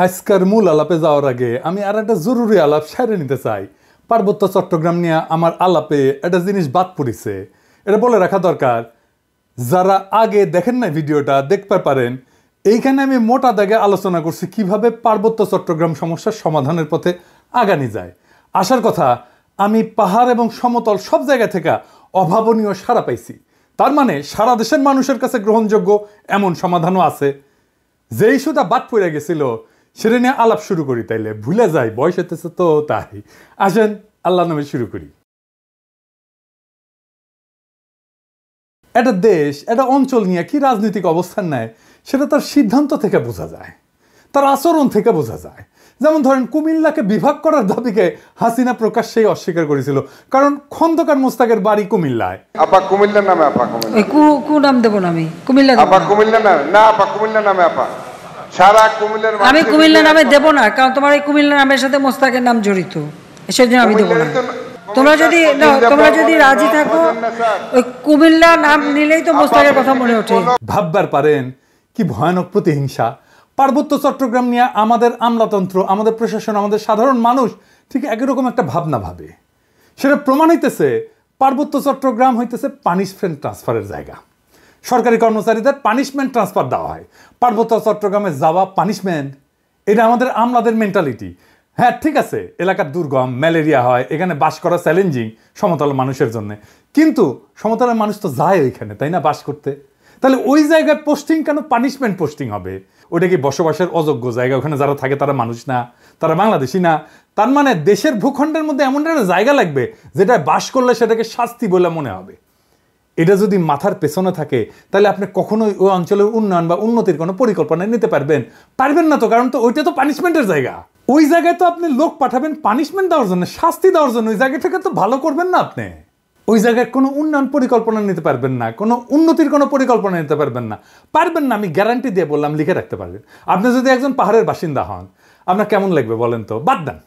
আজকের মূল আলাপে যাওয়ার আগে আমি আর একটা জরুরি আলাপ সেরে নিতে চাই। পার্বত্য চট্টগ্রাম নিয়ে আমার আলাপে একটা জিনিস বাদ পড়েছে, এটা বলে রাখা দরকার। যারা আগে দেখেন না ভিডিওটা দেখতে পারেন, এইখানে আমি মোটা দাগে আলোচনা করছি কিভাবে পার্বত্য চট্টগ্রাম সমস্যার সমাধানের পথে আগানি যায়। আসার কথা, আমি পাহাড় এবং সমতল সব জায়গা থেকে অভাবনীয় সাড়া পাইছি। তার মানে সারা দেশের মানুষের কাছে গ্রহণযোগ্য এমন সমাধানও আছে। যে ইস্যুটা বাদ পড়ে গেছিল সেটা নিয়ে আলাপ শুরু করি, তাইলে ভুলে যাই, বয়স হতেছে তো তাই। আসেন আল্লাহ নামে শুরু করি। একটা দেশ একটা অঞ্চল নিয়ে কি রাজনৈতিক অবস্থান নেয় সেটা তার সিদ্ধান্ত থেকে বোঝা যায়, তার আচরণ থেকে বোঝা যায়। যেমন ধরেন, কুমিল্লাকে বিভাগ করার দাবিকে হাসিনা প্রকাশ্যেই অস্বীকার করেছিল, কারণ খন্দকার মোস্তাকের বাড়ি কুমিল্লায়। আপা কুমিল্লার নামে, আপা কুমিল্লা কু নাম দেব না, আমি কুমিল্লা আপা কুমিল্লা নামে না, আপা কুমিল্লা নামে, আপা সারা কুমিল্লার আমি কুমিল্লা নামে দেব না, কারণ তোমার এই কুমিল্লা নামের সাথে মোস্তাকের নাম জড়িত, সেজন্য আমি দেব না। তোমরা যদি রাজি থাকো, ওই কুমিল্লা নাম নিলেই তো মোস্তাকের কথা মনে ওঠে। ভাববার পারেন কি ভয়ানক প্রতিহিংসা। পার্বত্য চট্টগ্রাম নিয়ে আমাদের আমলাতন্ত্র, আমাদের প্রশাসন, আমাদের সাধারণ মানুষ ঠিক একই রকম একটা ভাবনা ভাবে। সেটা প্রমাণ হইতেছে পার্বত্য চট্টগ্রাম হইতেছে পানিশমেন্ট ট্রান্সফারের জায়গা। সরকারি কর্মচারীদের পানিশমেন্ট ট্রান্সফার দেওয়া হয়, পার্বত্য চট্টগ্রামে যাওয়া পানিশমেন্ট। এটা আমাদের আমলাদের মেন্টালিটি। হ্যাঁ ঠিক আছে, এলাকার দুর্গম, ম্যালেরিয়া হয়, এখানে বাস করা চ্যালেঞ্জিং সমতল মানুষের জন্য, কিন্তু সমতলের মানুষ তো যায় ওইখানে, তাই না, বাস করতে। তাহলে ওই জায়গায় পোস্টিং কেন পানিশমেন্ট পোস্টিং হবে? ওটা কি বসবাসের অযোগ্য জায়গা? ওখানে যারা থাকে তারা মানুষ না, তারা বাংলাদেশি না? তার মানে দেশের ভূখণ্ডের মধ্যে এমন একটা জায়গা লাগবে যেটা বাস করলে সেটাকে শাস্তি বলে মনে হবে। এটা যদি মাথার পেছনে থাকে তাহলে আপনি কখনোই ওই অঞ্চলের উন্নয়ন বা উন্নতির কোনো পরিকল্পনা নিতে পারবেন না তো, কারণ তো ওইটা তো পানিশমেন্টের জায়গা। ওই জায়গায় তো আপনি লোক পাঠাবেন পানিশমেন্ট দেওয়ার জন্য, শাস্তি দেওয়ার জন্য। ওই জায়গা থেকে তো ভালো করবেন না আপনি। ওই জায়গায় কোনো উন্নয়ন পরিকল্পনা নিতে পারবেন না, কোনো উন্নতির কোনো পরিকল্পনা নিতে পারবেন না। আমি গ্যারান্টি দিয়ে বললাম, লিখে রাখতে পারবেন। আপনি যদি একজন পাহাড়ের বাসিন্দা হন, আপনার কেমন লাগবে বলেন তো? বাদ দেন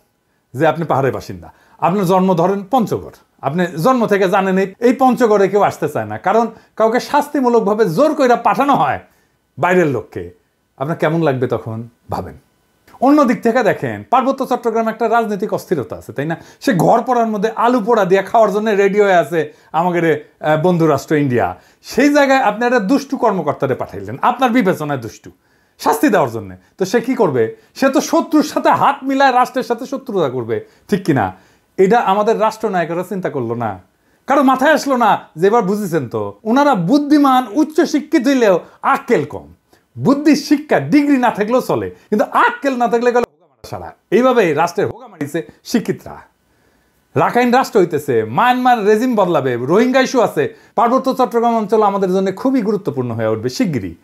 যে আপনি পাহাড়ের বাসিন্দা, আপনার জন্ম ধরেন পঞ্চগড়, আপনি জন্ম থেকে জানেন এই পঞ্চগড়ে কেউ আসতে চায় না, কারণ কাউকে শাস্তিমূলকভাবে জোর করে পাঠানো হয় বাইরের লোককে। আপনার কেমন লাগবে তখন ভাবেন। অন্য দিক থেকে দেখেন, পার্বত্য চট্টগ্রামে একটা রাজনৈতিক অস্থিরতা আছে, তাই না? সে ঘর পড়ার মধ্যে আলু পোড়া দিয়ে খাওয়ার জন্য রেডি হয়ে আছে আমাদের বন্ধু রাষ্ট্র ইন্ডিয়া। সেই জায়গায় আপনি একটা দুষ্টু কর্মকর্তারে পাঠাইলেন, আপনার বিবেচনায় দুষ্টু, শাস্তি দেওয়ার জন্য। তো সে কি করবে? সে তো শত্রুর সাথে হাত মিলায় রাষ্ট্রের সাথে শত্রুতা করবে, ঠিক কিনা? এটা আমাদের রাষ্ট্রনায়করা চিন্তা করলো না, কারো মাথায় আসলো না যে এবার বুঝেছেন তো, ওনারা বুদ্ধিমান, উচ্চ শিক্ষিত হইলেও আক্কেল কম। বুদ্ধি, শিক্ষা, ডিগ্রি না থাকলেও চলে, কিন্তু আক্কেল না থাকলে গেল সারা। এইভাবে রাষ্ট্রের হোগা মারিছে শিক্ষিতরা। রাখাইন রাষ্ট্র হইতেছে, মায়ানমার রেজিম বদলাবে, রোহিঙ্গা ইস্যু আছে, পার্বত্য চট্টগ্রাম অঞ্চল আমাদের জন্য খুবই গুরুত্বপূর্ণ হয়ে উঠবে শিগগিরই।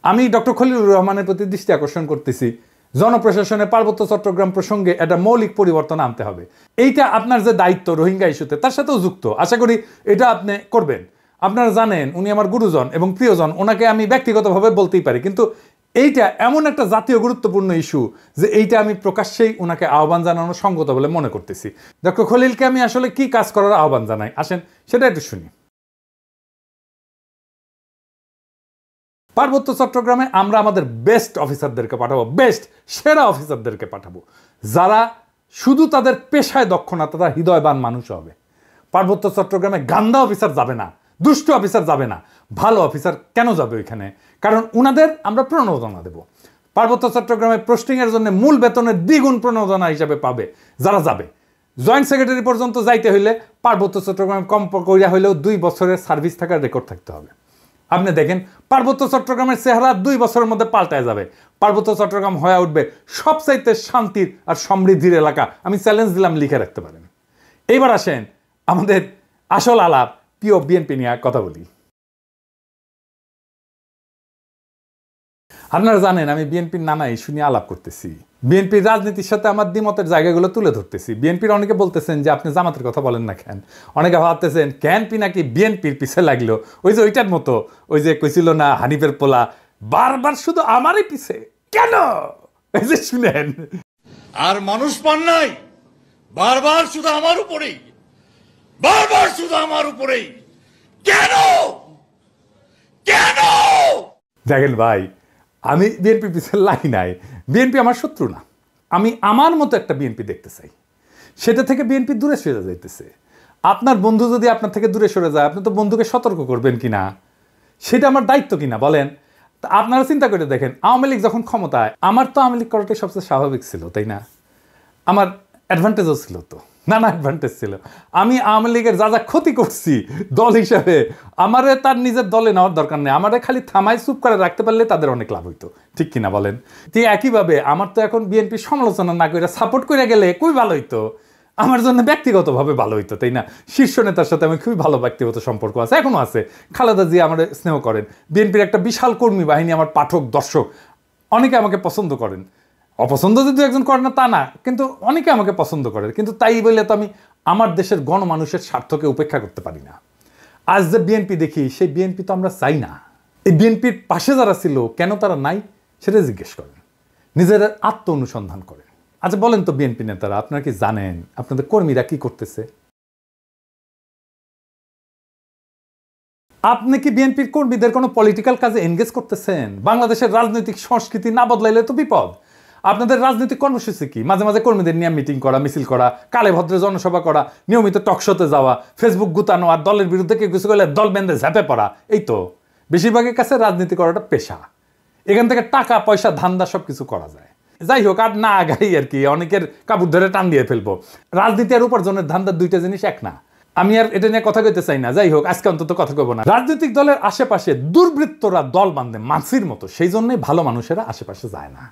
আমি ডক্টর খলিলুর রহমানের প্রতি দৃষ্টি আকর্ষণ করতেছি, জনপ্রশাসনে পার্বত্য চট্টগ্রাম প্রসঙ্গে একটা মৌলিক পরিবর্তন আনতে হবে। এইটা আপনার যে দায়িত্ব রোহিঙ্গা ইস্যুতে, তার সাথেও যুক্ত। আশা করি এটা আপনি করবেন। আপনারা জানেন উনি আমার গুরুজন এবং প্রিয়জন, ওনাকে আমি ব্যক্তিগতভাবে বলতেই পারি, কিন্তু এইটা এমন একটা জাতীয় গুরুত্বপূর্ণ ইস্যু যে এইটা আমি প্রকাশ্যেই ওনাকে আহ্বান জানানো সঙ্গত বলে মনে করতেছি। ডক্টর খলিলকে আমি আসলে কি কাজ করার আহ্বান জানাই, আসেন সেটা একটু শুনি। পার্বত্য চট্টগ্রামে আমরা আমাদের বেস্ট অফিসারদেরকে পাঠাবো, বেস্ট সেরা অফিসারদেরকে পাঠাবো, যারা শুধু তাদের পেশায় দক্ষ না, তারা হৃদয়বান মানুষ হবে। পার্বত্য চট্টগ্রামে গান্দা অফিসার যাবে না, দুষ্ট অফিসার যাবে না, ভালো অফিসার কেন যাবে ওইখানে? কারণ উনাদের আমরা প্রণোদনা দেব। পার্বত্য চট্টগ্রামে পোস্টিংয়ের জন্য মূল বেতনের দ্বিগুণ প্রণোদনা হিসাবে পাবে যারা যাবে। জয়েন্ট সেক্রেটারি পর্যন্ত যাইতে হইলে পার্বত্য চট্টগ্রামে কম কইরা হইলেও 2 বছরের সার্ভিস থাকার রেকর্ড থাকতে হবে। আপনি দেখেন পার্বত্য চট্টগ্রামের চেহারা 2 বছরের মধ্যে পাল্টায় যাবে। পার্বত্য চট্টগ্রাম হয়ে উঠবে সবচাইতে শান্তির আর সমৃদ্ধির এলাকা। আমি চ্যালেঞ্জ দিলাম, লিখে রাখতে পারেন। এইবার আসেন আমাদের আসল আলাপ, প্রিয় বিএনপি নিয়ে কথা বলি। আপনারা জানেন আমি বিএনপির নানা ইস্যু নিয়ে আলাপ করতেছি, বিএনপির রাজনীতির সাথে আমার দ্বিমতের জায়গাগুলো তুলে ধরতেছি। বিএনপির অনেকে বলতেছেন যে আপনি জামাতের কথা বলেন না কেন, অনেকে ভাবতেছেন ক্যানপি নাকি বিএনপির পিছে লাগলো, ওই যে ওইটার মতো, ওই যে কইছিল না হানিফের পোলা, বারবার শুধু আমারই পিছে কেন? এই যে শুনেন, আর মানুষ পান নাই, বারবার শুধু আমার উপরেই, বারবার শুধু আমার উপরেই কেন কেন? দেখেন ভাই, আমি বিএনপির পিছনে লাগি নাই, বিএনপি আমার শত্রু না, আমি আমার মতো একটা বিএনপি দেখতে চাই। সেটা থেকে বিএনপি দূরে সরে যাইতেছে। আপনার বন্ধু যদি আপনার থেকে দূরে সরে যায়, আপনি তো বন্ধুকে সতর্ক করবেন কিনা, সেটা আমার দায়িত্ব কিনা বলেন। আপনারা চিন্তা করে দেখেন, আওয়ামী লীগ যখন ক্ষমতায়, আমার তো আওয়ামী লীগ করাটাই সবচেয়ে স্বাভাবিক ছিল, তাই না? আমার অ্যাডভান্টেজও ছিল, তো নানা অ্যাডভান্টেজ ছিল। আমি আওয়ামী লীগের যা যা ক্ষতি করছি দল হিসাবে, আমারে তার নিজের দলে নেওয়ার দরকার নেই, আমারে খালি থামাই চুপ করে রাখতে পারলে তাদের অনেক লাভ হইতো, ঠিক কিনা বলেন? ঠিক একইভাবে আমার তো এখন বিএনপি সমালোচনা না করে সাপোর্ট করে গেলে খুবই ভালো হইতো, আমার জন্য ব্যক্তিগতভাবে ভালো হইতো, তাই না? শীর্ষ নেতার সাথে আমি খুবই ভালো ব্যক্তিগত সম্পর্ক আছে, এখনো আছে। খালেদা জিয়া আমার স্নেহ করেন, বিএনপির একটা বিশাল কর্মী বাহিনী, আমার পাঠক দর্শক অনেকে আমাকে পছন্দ করেন। অপছন্দ যদি একজন করে না তা না, কিন্তু অনেকে আমাকে পছন্দ করে। কিন্তু তাই বলে তো আমি আমার দেশের গণমানুষের স্বার্থকে উপেক্ষা করতে পারি না। আজ যে বিএনপি দেখি, সেই বিএনপি তো আমরা চাই না। এই বিএনপির পাশে যারা ছিল, কেন তারা নাই সেটা জিজ্ঞেস করেন, নিজের আত্ম অনুসন্ধান করেন। আচ্ছা বলেন তো বিএনপি নেতারা, আপনারা কি জানেন আপনাদের কর্মীরা কি করতেছে? আপনি কি বিএনপির কর্মীদের কোনো পলিটিক্যাল কাজে এনগেজ করতেছেন? বাংলাদেশের রাজনৈতিক সংস্কৃতি না বদলাইলে তো বিপদ। আপনাদের রাজনৈতিক কর্মসূচি কি? মাঝে মাঝে কর্মীদের নিয়ে মিটিং করা, মিছিল করা, কালে ভদ্রে জনসভা করা, নিয়মিত টকশোতে যাওয়া, ফেসবুক গুতানো, আর দলের বিরুদ্ধে কেউ কিছু করলে দল বেঁধে ঝাঁপে পড়া। এই তো বেশিরভাগের কাছে রাজনীতি করাটা পেশা। এখান থেকে টাকা পয়সা ধান্দা সব কিছু করা যায়। যাই হোক, আর না আগাই আর কি, অনেকের কাপড় ধরে টান দিয়ে ফেলবো। রাজনীতি আর উপার্জনের ধান্দার দুইটা জিনিস এক না। আমি আর এটা নিয়ে কথা কইতে চাই না। যাই হোক, আজকে অন্তত কথা কইব না। রাজনৈতিক দলের আশেপাশে দুর্বৃত্তরা দল বাঁধে মাছির মতো, সেই জন্যই ভালো মানুষেরা আশেপাশে যায় না।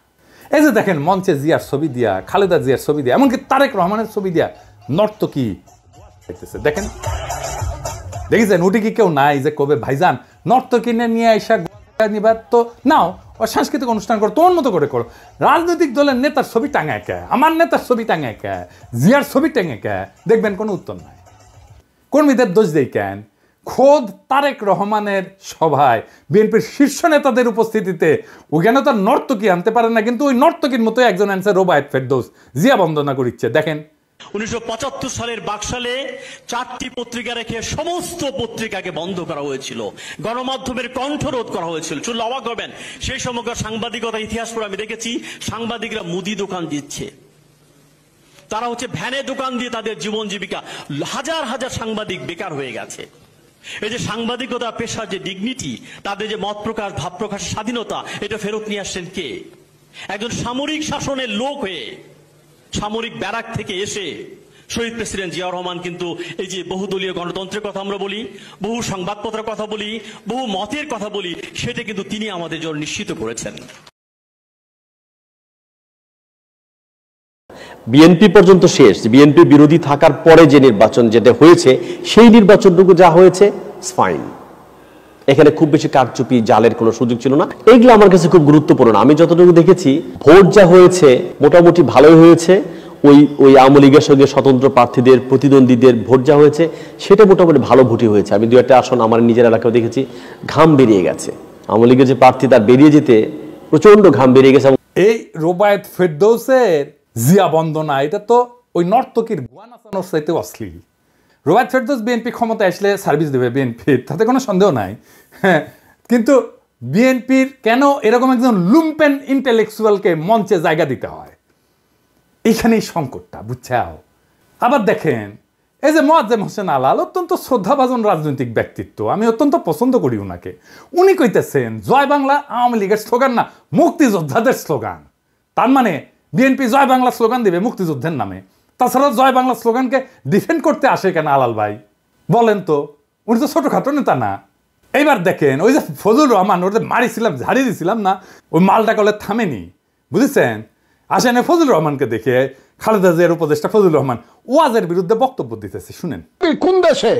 এই যে দেখেন, মঞ্চে জিয়ার ছবি দিয়া, খালেদা জিয়ার ছবি দিয়া, এমনকি তারেক রহমানের ছবি দিয়া নর্তকী দেখেন, দেখেছেন? উঠে কি কেউ নাই যে কবে ভাইজান নর্তকী নিয়ে আইসা নিবার তো নাও, সাংস্কৃতিক অনুষ্ঠান করো, তোমার মতো করে করো। রাজনৈতিক দলের নেতার ছবি টাঙায় কে? আমার নেতার ছবি টাঙায় কে? জিয়ার ছবি টাঙায় কে? দেখবেন কোনো উত্তর নাই। কর্মীদের দোষ দেই কেন? খোদ তারেক রহমানের সভায় বিএনপির শীর্ষ নেতাদের উপস্থিতিতে ওখানে তার নর্তকী আনতে পারে না, কিন্তু ওই নর্তকীর মতো একজন আনছে রোবায়েত ফেরদৌস, জিয়া বন্দনা করিচ্ছে। দেখেন 1975 সালের বাকশালে 4টি পত্রিকা রেখে সমস্ত পত্রিকাকে বন্ধ করা হয়েছিল, গণমাধ্যমের কণ্ঠরোধ করা হয়েছিল। শুনলে অবাক হবেন, সেই সময়কার সাংবাদিকতা ইতিহাস পড়ে আমি দেখেছি সাংবাদিকরা মুদি দোকান দিচ্ছে, তারা হচ্ছে ভ্যানে দোকান দিয়ে তাদের জীবন জীবিকা। হাজার হাজার সাংবাদিক বেকার হয়ে গেছে। এই যে সাংবাদিকতা পেশার যে ডিগনিটি, তাদের যে মত প্রকাশ ভাব প্রকাশ স্বাধীনতা, এটা ফেরত নিয়ে আসছেন কে? একজন সামরিক শাসনের লোক হয়ে, সামরিক ব্যারাক থেকে এসে শহীদ প্রেসিডেন্ট জিয়াউর রহমান কিন্তু এই যে বহুদলীয় গণতন্ত্রের কথা আমরা বলি, বহু সংবাদপত্রের কথা বলি, বহু মতের কথা বলি, সেটা কিন্তু তিনি আমাদের জন্য নিশ্চিত করেছেন। বিএনপি পর্যন্ত শেষ, বিএনপি বিরোধী থাকার পরে যে নির্বাচন যেটা হয়েছে, সেই নির্বাচনটুকু যা হয়েছে ফাইন। এখানে খুব বেশি কারচুপি জালের কোনো সুযোগ ছিল না। এইগুলো আমার কাছে খুব গুরুত্বপূর্ণ। আমি যতটুকু দেখেছি ভোট যা হয়েছে মোটামুটি ভালোই হয়েছে। ওই আওয়ামী লীগের সঙ্গে স্বতন্ত্র প্রার্থীদের প্রতিদ্বন্দ্বীদের ভোট যা হয়েছে সেটা মোটামুটি ভালো ভোটই হয়েছে। আমি 2-1টা আসন আমার নিজের এলাকায় দেখেছি ঘাম বেরিয়ে গেছে। আওয়ামী লীগের যে প্রার্থী তার বেরিয়ে যেতে প্রচন্ড ঘাম বেরিয়ে গেছে। এই রোবায়েত ফেরদৌসের জিয়া বন্দনা, এটা তো ওই নর্তকীর গোয়া নাচানোর চাইতে অশ্লীল। রোবায়েত ফেরদৌস বিএনপি ক্ষমতা আসলে সার্ভিস দেবে বিএনপির, তাতে কোনো সন্দেহ নাই। হ্যাঁ, কিন্তু বিএনপির কেন এরকম একজন লুম্পেন ইন্টেলেকচুয়ালকে মঞ্চে জায়গা দিতে হয়? এইখানেই সংকটটা, বুঝছাও? আবার দেখেন, এই যে মোয়াজ্জেম হোসেন আলাল অত্যন্ত শ্রদ্ধাভাজন রাজনৈতিক ব্যক্তিত্ব, আমি অত্যন্ত পছন্দ করি ওনাকে। উনি কইতেছেন জয় বাংলা আওয়ামী লীগের স্লোগান না, মুক্তিযোদ্ধাদের স্লোগান। তার মানে বিএনপি জয় বাংলা স্লোগান দিবে মুক্তিযুদ্ধের নামে। তাছাড়া জয় বাংলা স্লোগানকে ডিফেন্ড করতে আসে কেন আলাল ভাই? বলেন তো, উনি তো ছোটখাটো নেতা না। এইবার দেখেন, ওই যে ফজলুর রহমান, ওর যে মারিছিলাম, ঝাড়ি দিছিলাম না, ওই মালটা কলে থামেনি, বুঝেছেন? আসেন ফজলুর রহমানকে দেখে খালেদা জিয়ার উপদেষ্টা ফজলুর রহমান ওয়াজের বিরুদ্ধে বক্তব্য দিতেছে, শুনেন। কোন দেশে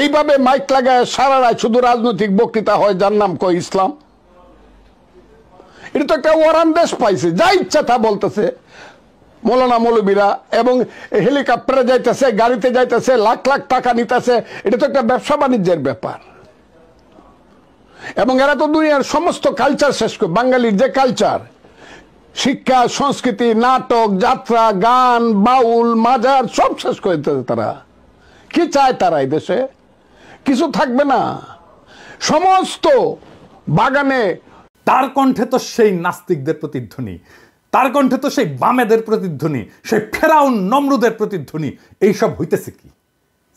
এইভাবে মাইক লাগায় সারা রাত শুধু রাজনৈতিক বক্তৃতা হয় যার নাম কয় ইসলাম? এটা তো একটা ওয়ারান দেশ পাইছে, যা ইচ্ছা তা বলতেছে মৌলানা মৌলবীরা, এবং হেলিকপ্টারে যাইতেছে, গাড়িতে যাইতেছে, লাখ লাখ টাকা নিতেছে। এটা তো একটা ব্যবসা বাণিজ্যের ব্যাপার। এবং এরা তো দুনিয়ার সমস্ত কালচার শেষ করে, বাঙালির যে কালচার, শিক্ষা, সংস্কৃতি, নাটক, যাত্রা, গান, বাউল, মাজার সব শেষ করে দিতেছে। তারা কি চায়? তারা এই দেশে কিছু থাকবে না, সমস্ত বাগানে। তার কণ্ঠে তো সেই নাস্তিকদের প্রতিধ্বনি। তার কণ্ঠে তো সেই বামেদের প্রতিধ্বনি, সেই ফেরাউন নমরুদের প্রতিধ্বনি। এইসব হইতেছে কি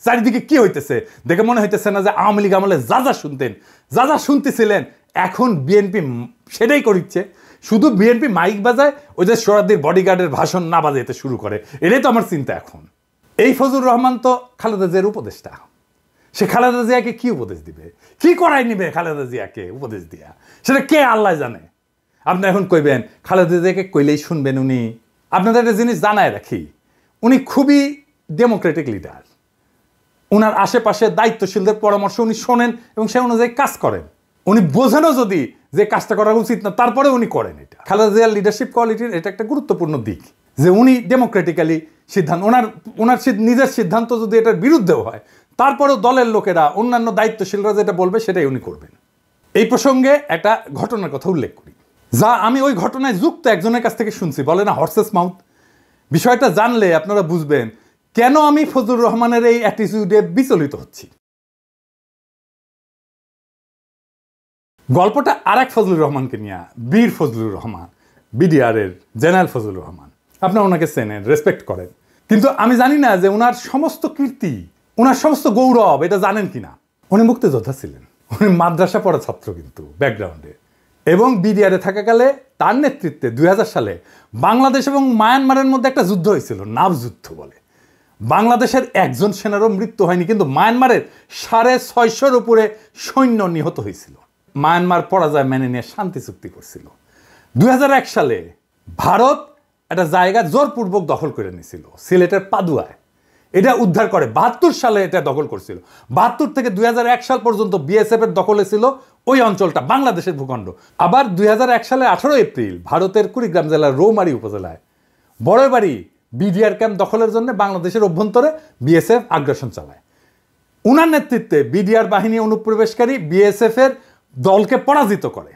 চারিদিকে, কি হইতেছে দেখে মনে হইতেছে না যে আওয়ামী লীগ আমলে যা যা শুনতেন, যা যা শুনতেছিলেন, এখন বিএনপি সেটাই করিচ্ছে। শুধু বিএনপি মাইক বাজায়, ওই যে সোহরাওয়ার্দীর বডিগার্ডের ভাষণ না বাজাইতে শুরু করে। এটাই তো আমার চিন্তা এখন। এই ফজলুর রহমান তো খালেদা জিয়ার উপদেষ্টা, সে খালেদা জিয়াকে কি উপদেশ দিবে, কি করাই নিবে খালেদা জিয়াকে উপদেশ দিয়া, সেটা কে আল্লাহ জানে। আপনি এখন কইবেন খালেদা জিয়াকে কইলেই শুনবেন উনি। আপনাদের একটা জিনিস জানায় রাখি, উনি খুবই ডেমোক্রেটিক লিডার। উনার আশেপাশে দায়িত্বশীলদের পরামর্শ উনি শোনেন এবং সে অনুযায়ী কাজ করেন। উনি বোঝেনও যদি যে কাজটা করা উচিত না, তারপরে উনি করেন। এটা খালেদা জিয়ার লিডারশিপ কোয়ালিটির এটা একটা গুরুত্বপূর্ণ দিক, যে উনি ডেমোক্রেটিক্যালি সিদ্ধান্ত, ওনার নিজের সিদ্ধান্ত যদি এটার বিরুদ্ধেও হয়, তারপরেও দলের লোকেরা, অন্যান্য দায়িত্বশীলরা যেটা বলবে সেটাই উনি করবেন। এই প্রসঙ্গে একটা ঘটনার কথা উল্লেখ করি, যা আমি ওই ঘটনায় যুক্ত একজনের কাছ থেকে শুনছি। বলে না হর্সেস মাউথ। বিষয়টা জানলে আপনারা বুঝবেন কেন আমি ফজলুর রহমানের এই অ্যাটিটিউডে বিচলিত হচ্ছি। গল্পটা আরেক ফজলুর রহমানকে নিয়ে, বীর ফজলুর রহমান, বিডিআর এর জেনারেল ফজলুর রহমান। আপনারা ওনাকে চেনেন, রেসপেক্ট করেন, কিন্তু আমি জানি না যে ওনার সমস্ত কীর্তি, ওনার সমস্ত গৌরব এটা জানেন কিনা। উনি মুক্তিযোদ্ধা ছিলেন, উনি মাদ্রাসা পড়া ছাত্র কিন্তু ব্যাকগ্রাউন্ডে, এবং বিডিআরে থাকাকালে তার নেতৃত্বে 2000 সালে বাংলাদেশ এবং মায়ানমারের মধ্যে একটা যুদ্ধ হয়েছিল, নাভ যুদ্ধ বলে। বাংলাদেশের একজন সেনারও মৃত্যু হয়নি, কিন্তু মায়ানমারের 650-র উপরে সৈন্য নিহত হয়েছিল। মায়ানমার পরাজয় মেনে নিয়ে শান্তি চুক্তি করছিল। 2001 সালে ভারত একটা জায়গা জোরপূর্বক দখল করে নিয়েছিল, সিলেটের পাদুয়ায়। এটা উদ্ধার করে 72 সালে এটা দখল করছিল। 72 থেকে 2001 সাল পর্যন্ত বিএসএফ এর দখলে ছিল ওই অঞ্চলটা, বাংলাদেশের ভূখণ্ড। আবার 2001 সালে 18 এপ্রিল ভারতের কুড়িগ্রাম জেলার রৌমারী উপজেলায় বড়বাড়ি বিডিআর ক্যাম্প দখলের জন্য বাংলাদেশের অভ্যন্তরে বিএসএফ আগ্রাসন চালায়। উনার নেতৃত্বে বিডিআর বাহিনী অনুপ্রবেশকারী বিএসএফ এর দলকে পরাজিত করে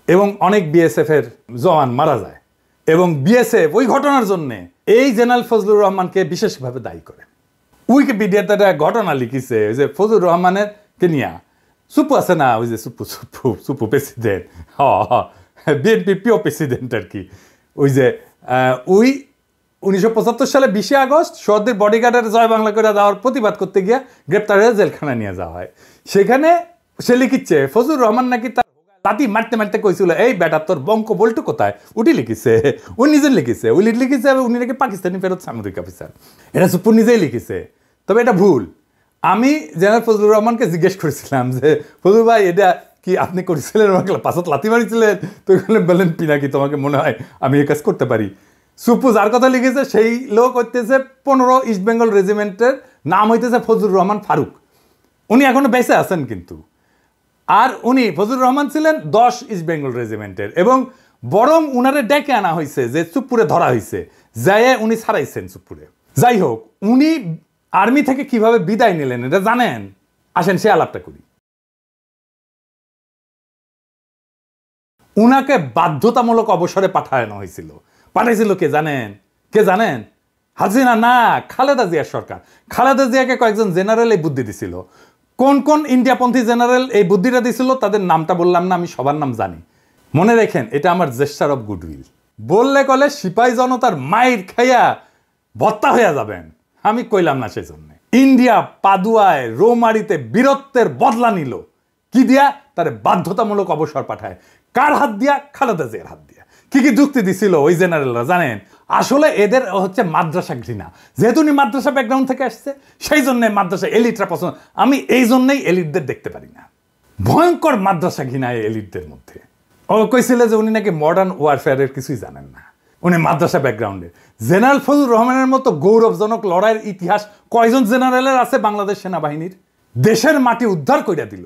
এবং অনেক বিএসএফ এর জওয়ান মারা যায়। এবং বিএসএফ ওই ঘটনার জন্য এই জেনারেল ফজলুর রহমানকে বিশেষভাবে দায়ী করে। উইকিপিডিয়াতে একটা ঘটনা লিখিছে যে ফজলুর রহমানের কে নিয়া, সুপু আছে না, ওই যে সুপু প্রেসিডেন্ট, বিএনপি পিও প্রেসিডেন্ট আর কি, ওই যে 1975 সালে 20 আগস্ট সোহরাওয়ার্দীর বডিগার্ডের জয় বাংলা করে দেওয়ার প্রতিবাদ করতে গিয়ে গ্রেপ্তার হয়ে জেলখানায় নিয়ে যাওয়া হয়। সেখানে সে লিখিচ্ছে ফজলুর রহমান নাকি তার তাতি মারতে মারতে কইছিল, এই বেটা তোর বঙ্ক বল্টু কোথায়, উঠি লিখিছে, ও নিজে লিখিছে, উনি লিখিছে উনি নাকি পাকিস্তানি ফেরত সামরিক অফিসার। এটা সুপুর নিজেই লিখিছে, তবে এটা ভুল। আমি জেনারেল ফজলুর রহমানকে জিজ্ঞেস করেছিলাম যে ফজলুর ভাই এটা কি আপনি করেছিলেন, আমাকে পাশাত লাথি মারিছিলেন? তো এখানে বললেন পিনাকি তোমাকে মনে হয় আমি এই কাজ করতে পারি। সুপু যার কথা লিখেছে সেই লোক হইতেছে 15 ইস্ট বেঙ্গল রেজিমেন্টের নাম হইতেছে ফজলুর রহমান ফারুক। উনি এখনো বেঁচে আছেন কিন্তু। আর উনি ফজলুর রহমান ছিলেন 10 ইস্ট বেঙ্গল রেজিমেন্টের, এবং বরং উনারে ডেকে আনা হয়েছে যে চুপপুরে ধরা হয়েছে, যাইয়ে উনি ছাড়াইছেন চুপপুরে। যাই হোক, উনি আর্মি থেকে কিভাবে বিদায় নিলেন এটা জানেন? আসেন সে আলাপটা করি। উনাকে বাধ্যতামূলক অবসরে পাঠানো হয়েছিল। পাঠাইছিল কে জানেন? কে জানেন? হাসিনা না, খালেদা জিয়ার সরকার। খালেদা জিয়াকে কয়েকজন জেনারেল এই বুদ্ধি দিছিল। কোন কোন ইন্ডিয়াপন্থী জেনারেল এই বুদ্ধিটা দিছিল তাদের নামটা বললাম না, আমি সবার নাম জানি। মনে রেখেন, এটা আমার জেস্টার অফ গুডউইল। বললে কলে সিপাহী জনতার মাইর খাইয়া ভত্তা হইয়া যাবেন, আমি কইলাম না সেই জন্য। ইন্ডিয়া পাদুয়ায় রৌমারিতে বীরত্বের বদলা নিল কি দিয়া? তারে বাধ্যতামূলক অবসর পাঠায়। কার হাত দিয়া? খালেদা জিয়ার হাত দিয়া। কি কি যুক্তি দিছিল ওই জেনারেলরা জানেন? আসলে এদের হচ্ছে মাদ্রাসা ঘৃণা। যেহেতু উনি মাদ্রাসা ব্যাকগ্রাউন্ড থেকে আসছে, সেই জন্য মাদ্রাসা এলিটরা পছন্দ। আমি এই জন্যই এলিটদের দেখতে পারি না। ভয়ঙ্কর মাদ্রাসা ঘৃণা এই এলিটদের মধ্যে। ও কইছিল যে উনি নাকি মডার্ন ওয়ারফেয়ারের কিছুই জানেন না, উনি মাদ্রাসা ব্যাকগ্রাউন্ডে। জেনারেল ফজলুর রহমানের মতো গৌরবজনক লড়াইয়ের ইতিহাস কয়জন জেনারেলের আছে বাংলাদেশ সেনাবাহিনীর? দেশের মাটি উদ্ধার কইরা দিল,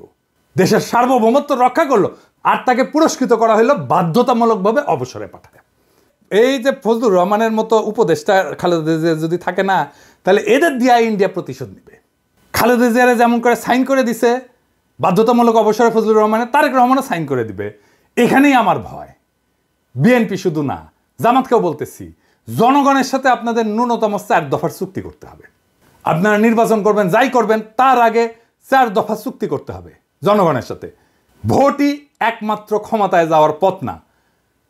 দেশের সার্বভৌমত্ব রক্ষা করলো, আর তাকে পুরস্কৃত করা হলো বাধ্যতামূলকভাবে অবসরে পাঠায়। এই যে ফজলুর রহমানের মতো উপদেষ্টা খালেদা জিয়া যদি থাকে না, তাহলে এদের দিয়া ইন্ডিয়া প্রতিশোধ নেবে। খালেদা জিয়ারে যেমন করে সাইন করে দিছে বাধ্যতামূলক অবসরে ফজলুর রহমানের, তারেক রহমানও সাইন করে দিবে। এখানেই আমার ভয়। বিএনপি শুধু না, জামাতকেও বলতেছি, জনগণের সাথে আপনাদের ন্যূনতম 4 দফার চুক্তি করতে হবে। আপনারা নির্বাচন করবেন, যাই করবেন, তার আগে 4 দফা চুক্তি করতে হবে জনগণের সাথে। ভোটই একমাত্র ক্ষমতায় যাওয়ার পথ না।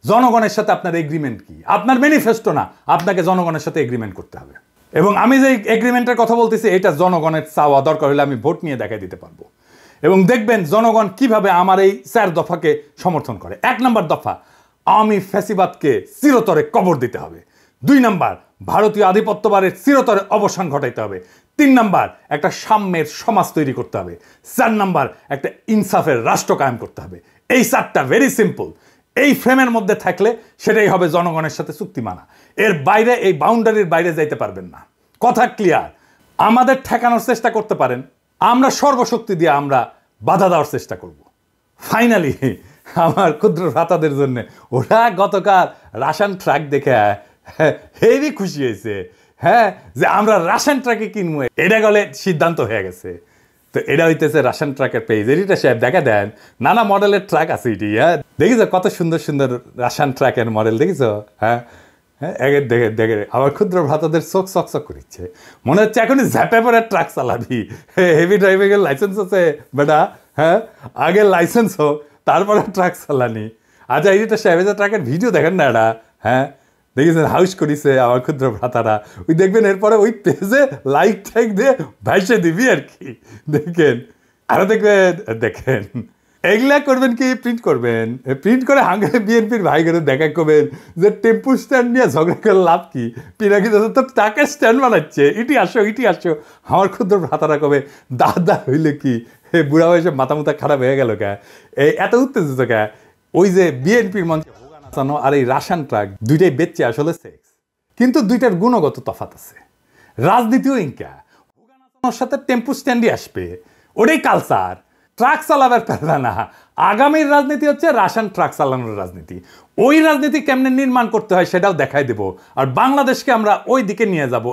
জনগণের সাথে আপনার এগ্রিমেন্ট কি? আপনার ম্যানিফেস্টো না, আপনাকে জনগণের সাথে এগ্রিমেন্ট করতে হবে। এবং আমি যে এগ্রিমেন্টের কথা বলতেছি এটা জনগণের চাওয়া, দরকার হলে আমি ভোট নিয়ে দেখাই দিতে পারবো। এবং দেখবেন জনগণ কিভাবে আমার এই 4 দফাকে সমর্থন করে। 1 নম্বর দফা, আওয়ামী ফ্যাসিবাদকে চিরতরে কবর দিতে হবে। 2 নম্বর, ভারতীয় আধিপত্যবাদের চিরতরে অবসান ঘটাইতে হবে। 3 নম্বর, একটা সাম্যের সমাজ তৈরি করতে হবে। 4 নম্বর, একটা ইনসাফের রাষ্ট্র কায়েম করতে হবে। এই 4টা ভেরি সিম্পল। এই ফ্রেমের মধ্যে থাকলে সেটাই হবে জনগণের সাথে চুক্তি মানা। এর বাইরে, এই বাউন্ডারির বাইরে যাইতে পারবেন না। কথা ক্লিয়ার? আমাদের ঠেকানোর চেষ্টা করতে পারেন, আমরা সর্বশক্তি দিয়ে আমরা বাধা দেওয়ার চেষ্টা করব। ফাইনালি আমার ক্ষুদ্র ভ্রাতাদের জন্য ওরা গতকাল রাশন ট্রাক দেখে হেভি খুশি হয়েছে, হ্যাঁ, যে আমরা রাশন ট্রাকে কিনবো, এটা গেলে সিদ্ধান্ত হয়ে গেছে। তো এটা হইতেছে রাশন ট্রাকের পেজ। এটা সাহেব দেখা দেন, নানা মডেলের ট্রাক আছে এটি। হ্যাঁ, দেখিস কত সুন্দর সুন্দর রাশন ট্রাকের মডেল দেখিস? হ্যাঁ হ্যাঁ, দেখে দেখে আমার ক্ষুদ্র ভ্রাতাদের চোখ চকচক করিচ্ছে। মনে হচ্ছে এখনই ঝ্যাপে পরে ট্রাক চালাবি। হেভি ড্রাইভিং এর লাইসেন্স আছে বেটা? হ্যাঁ, আগে লাইসেন্স হোক তারপরে ট্রাক চালানি। আচ্ছা, এইটা সাহেব ট্রাকের ভিডিও দেখেন না এটা? হ্যাঁ, দেখেছেন হাউস করিছে আমার ক্ষুদ্র ভ্রাতারা। ওই দেখবেন এরপরে ওই পেজে লাইক টাইক দিয়ে ভাইসে দিবি আর কি। দেখেন আরো দেখবেন, দেখেন এগুলা করবেন কি, প্রিন্ট করবেন, প্রিন্ট করে হাঙ্গারে বিএনপির ভাই করে দেখা করবেন যে টেম্পু স্ট্যান্ড নিয়ে ঝগড়া করে লাভ কি, পিনাকি তো টাকা স্ট্যান্ড বানাচ্ছে, ইটি আসো ইটি আসো। আমার ক্ষুদ্র ভ্রাতারা কবে দাদা হইলে কি, বুড়া বয়সে মাথা মুথা খারাপ হয়ে গেল কে, এই এত উত্তেজিত কে? ওই যে বিএনপির মঞ্চে নাচানো আর এই রাশন ট্রাক দুইটাই বেচছে আসলে সেক্স, কিন্তু দুইটার গুণগত তফাৎ আছে। রাজনীতিও ইনকা হুগা নাচানোর সাথে টেম্পু স্ট্যান্ডই আসবে, ওটাই কালচার। ট্রাক চালাবার পারবে না। আগামীর রাজনীতি হচ্ছে রাশন ট্রাক চালানোর রাজনীতি। ওই রাজনীতি কেমনে নির্মাণ করতে হয় সেটাও দেখাই দেব, আর বাংলাদেশকে আমরা ওই দিকে নিয়ে যাব।